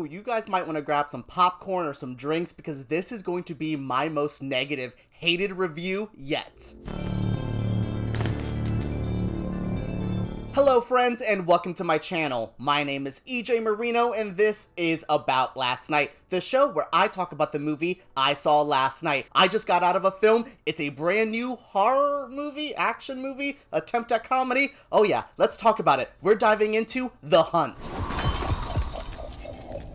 you guys might want to grab some popcorn or some drinks because this is going to be my most negative, hated review yet. Hello friends and welcome to my channel. My name is EJ Marino and this is About Last Night, the show where I talk about the movie I saw last night. I just got out of a film. It's a brand new horror movie, action movie, attempt at comedy. Oh yeah, let's talk about it. We're diving into The Hunt.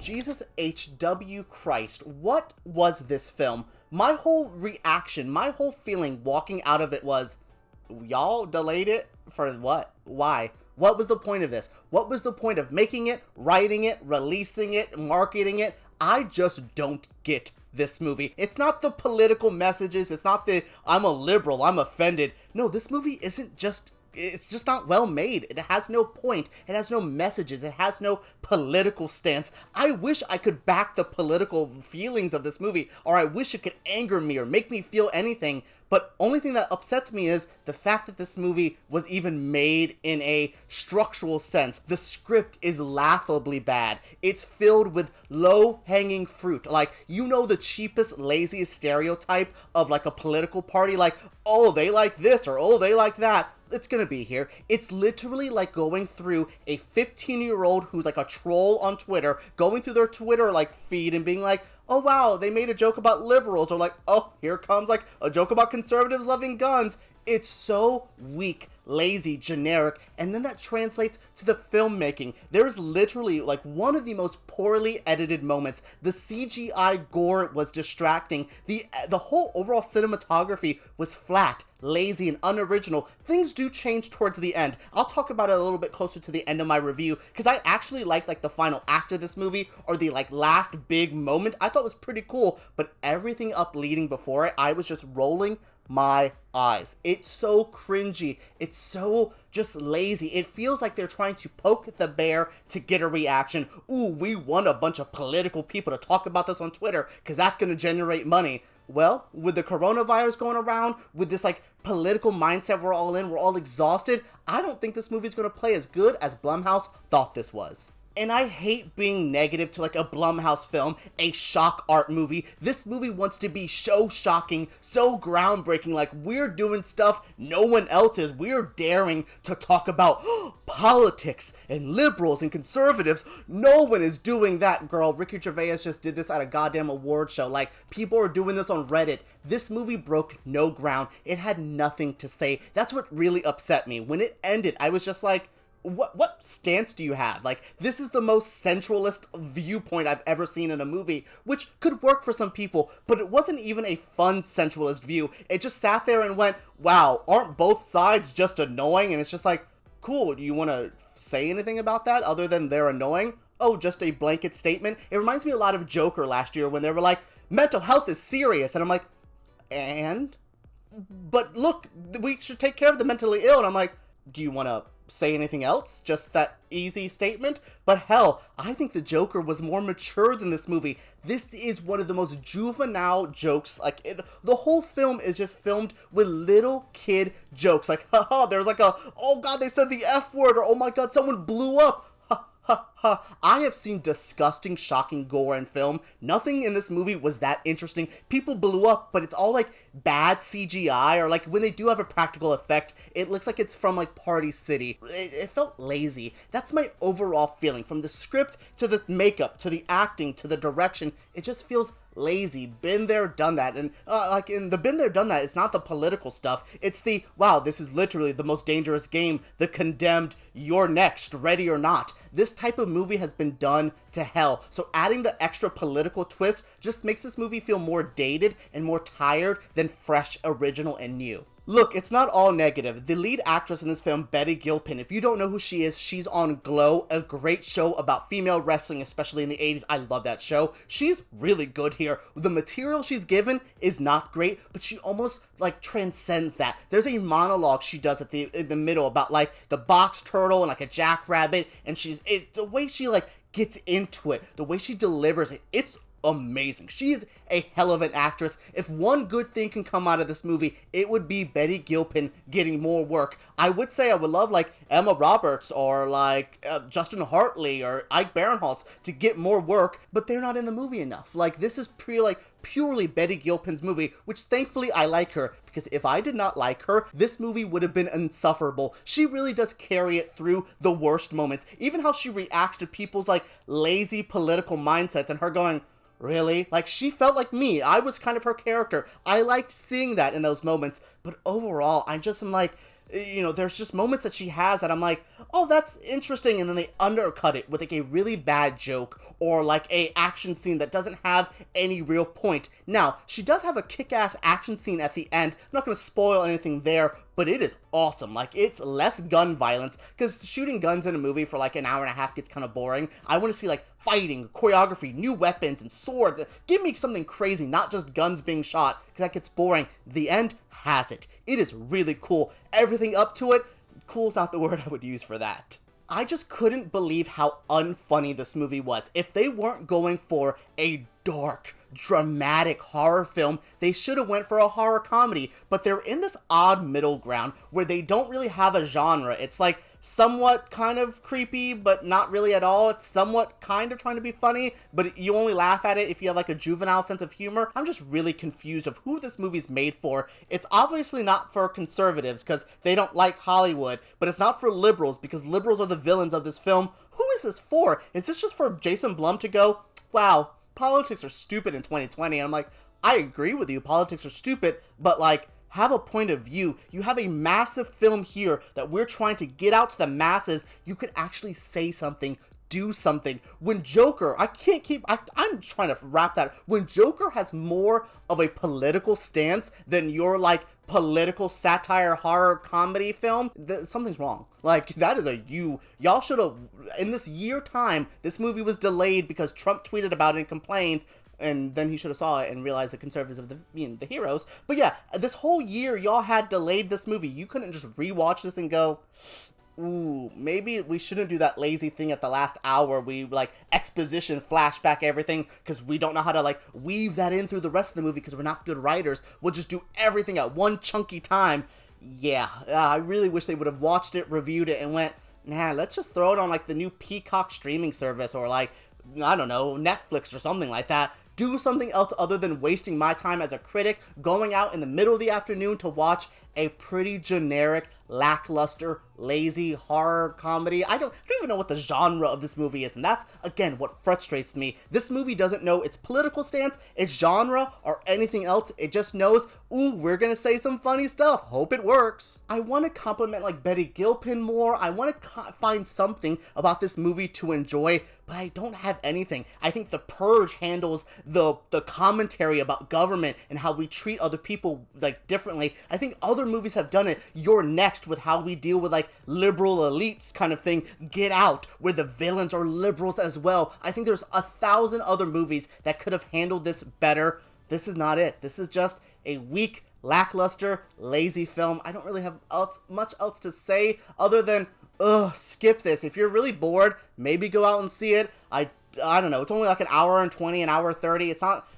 Jesus H.W. Christ, what was this film? My whole reaction, my whole feeling walking out of it was, y'all delayed it? For what? Why? What was the point of this? What was the point of making it, writing it, releasing it, marketing it? I just don't get this movie. It's not the political messages. It's not the, I'm a liberal, I'm offended. No, this movie isn't just, it's just not well made. It has no point. It has no messages. It has no political stance. I wish I could back the political feelings of this movie, or I wish it could anger me or make me feel anything. But only thing that upsets me is the fact that this movie was even made in a structural sense. The script is laughably bad. It's filled with low-hanging fruit. Like, you know, the cheapest, laziest stereotype of like a political party, like, oh, they like this or oh, they like that. It's gonna be here. It's literally like going through a 15-year-old who's like a troll on Twitter, going through their Twitter like feed and being like, oh wow, they made a joke about liberals, or like, oh, here comes like a joke about conservatives loving guns. It's so weak, lazy, generic, and then that translates to the filmmaking. There's literally like one of the most poorly edited moments. The CGI gore was distracting. The whole overall cinematography was flat, lazy, and unoriginal. Things do change towards the end. I'll talk about it a little bit closer to the end of my review, because I actually like the final act of this movie, or the like last big moment. I thought was pretty cool, but everything up leading before it, I was just rolling my eyes. It's so cringy. It's so just lazy. It feels like they're trying to poke the bear to get a reaction. Ooh, we want a bunch of political people to talk about this on Twitter because that's going to generate money. Well, with the coronavirus going around, with this like political mindset we're all in, we're all exhausted, I don't think this movie's going to play as good as Blumhouse thought this was. And I hate being negative to like a Blumhouse film, a shock art movie. This movie wants to be so shocking, so groundbreaking, like we're doing stuff no one else is. We're daring to talk about politics and liberals and conservatives. No one is doing that, girl. Ricky Gervais just did this at a goddamn award show. Like, people are doing this on Reddit. This movie broke no ground. It had nothing to say. That's what really upset me. When it ended, I was just like, what stance do you have? Like, this is the most centralist viewpoint I've ever seen in a movie, which could work for some people, but it wasn't even a fun centralist view. It just sat there and went, wow, aren't both sides just annoying? And it's just like, cool, do you want to say anything about that other than they're annoying? Oh, just a blanket statement? It reminds me a lot of Joker last year when they were like, mental health is serious, and I'm like, and? But look, we should take care of the mentally ill, and I'm like, do you want to say anything else? Just that easy statement? But hell, I think the Joker was more mature than this movie. This is one of the most juvenile jokes. Like, the whole film is just filmed with little kid jokes. Like, haha, there's like a, oh god, they said the F word, or oh my god, someone blew up. I have seen disgusting, shocking gore in film. Nothing in this movie was that interesting. People blew up, but it's all like bad CGI, or like when they do have a practical effect, it looks like it's from like Party City. It felt lazy. That's my overall feeling. From the script to the makeup to the acting to the direction, it just feels lazy. Been there, done that. And like in the been there, done that, it's not the political stuff. It's the, wow, this is literally the most dangerous game. The Condemned, you're next, ready or not. This type of movie has been done to hell. So adding the extra political twist just makes this movie feel more dated and more tired than fresh, original, and new. Look, it's not all negative. The lead actress in this film, Betty Gilpin, if you don't know who she is, she's on Glow, a great show about female wrestling, especially in the 80s. I love that show. She's really good here. The material she's given is not great, but she almost like transcends that. There's a monologue she does in the middle about like the box turtle and like a jackrabbit, and the way she like gets into it, the way she delivers it, it's amazing. She is a hell of an actress. If one good thing can come out of this movie, it would be Betty Gilpin getting more work. I would say I would love like Emma Roberts or like Justin Hartley or Ike Barinholtz to get more work, but they're not in the movie enough. Like, this is purely Betty Gilpin's movie, which thankfully I like her, because if I did not like her, this movie would have been insufferable. She really does carry it through the worst moments. Even how she reacts to people's like lazy political mindsets and her going, really? Like, she felt like me. I was kind of her character. I liked seeing that in those moments, but overall, I just am like, you know, there's just moments that she has that I'm like, oh, that's interesting, and then they undercut it with like a really bad joke or like a action scene that doesn't have any real point. Now, she does have a kick-ass action scene at the end. I'm not going to spoil anything there, but it is awesome. Like, it's less gun violence, because shooting guns in a movie for like an hour and a half gets kind of boring. I want to see like fighting, choreography, new weapons, and swords. Give me something crazy, not just guns being shot, because that gets boring. The end has it. It is really cool. Everything up to it, cool is not the word I would use for that. I just couldn't believe how unfunny this movie was. If they weren't going for a dark, dramatic horror film, they should have went for a horror comedy, but they're in this odd middle ground where they don't really have a genre. It's like somewhat kind of creepy, but not really at all. It's somewhat kind of trying to be funny, but you only laugh at it if you have like a juvenile sense of humor. I'm just really confused of who this movie's made for. It's obviously not for conservatives because they don't like Hollywood, but it's not for liberals because liberals are the villains of this film. Who is this for? Is this just for Jason Blum to go, wow, politics are stupid in 2020? And I'm like, I agree with you, politics are stupid, but like, have a point of view. You have a massive film here that we're trying to get out to the masses. You could actually say something, do something. When Joker, I'm trying to wrap that. When Joker has more of a political stance than your like political satire horror comedy film, something's wrong. Like, that is y'all should have, in this year time, this movie was delayed because Trump tweeted about it and complained, and then he should have saw it and realized the conservatives are the heroes. But yeah, this whole year y'all had delayed this movie. You couldn't just rewatch this and go, ooh, maybe we shouldn't do that lazy thing at the last hour. We like exposition, flashback everything, because we don't know how to like weave that in through the rest of the movie because we're not good writers. We'll just do everything at one chunky time. Yeah, I really wish they would have watched it, reviewed it, and went, nah, let's just throw it on like the new Peacock streaming service or like, I don't know, Netflix or something like that. Do something else other than wasting my time as a critic going out in the middle of the afternoon to watch a pretty generic, lackluster, lazy horror comedy. I don't even know what the genre of this movie is, and that's, again, what frustrates me. This movie doesn't know its political stance, its genre, or anything else. It just knows, ooh, we're gonna say some funny stuff. Hope it works. I want to compliment, like, Betty Gilpin more. I want to find something about this movie to enjoy, but I don't have anything. I think The Purge handles the commentary about government and how we treat other people, like, differently. I think other movies have done it. You're Next, with how we deal with like liberal elites kind of thing. Get Out, where the villains are liberals as well. I think there's 1,000 other movies that could have handled this better. This is not it. This is just a weak, lackluster, lazy film. I don't really have much else to say other than, skip this. If you're really bored, maybe go out and see it. I don't know. It's only like an hour and 20, an hour 30.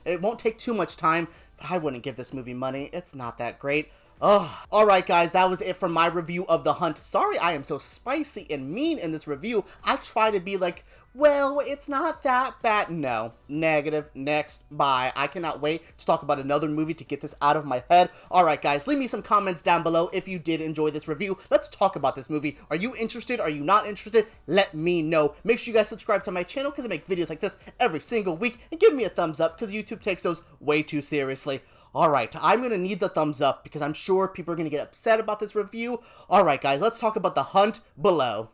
It won't take too much time, but I wouldn't give this movie money. It's not that great. Alright guys, that was it for my review of The Hunt. Sorry I am so spicy and mean in this review. I try to be like, well, it's not that bad. No. Negative. Next. Bye. I cannot wait to talk about another movie to get this out of my head. Alright guys, leave me some comments down below if you did enjoy this review. Let's talk about this movie. Are you interested? Are you not interested? Let me know. Make sure you guys subscribe to my channel because I make videos like this every single week. And give me a thumbs up because YouTube takes those way too seriously. Alright, I'm going to need the thumbs up because I'm sure people are going to get upset about this review. Alright guys, let's talk about The Hunt below.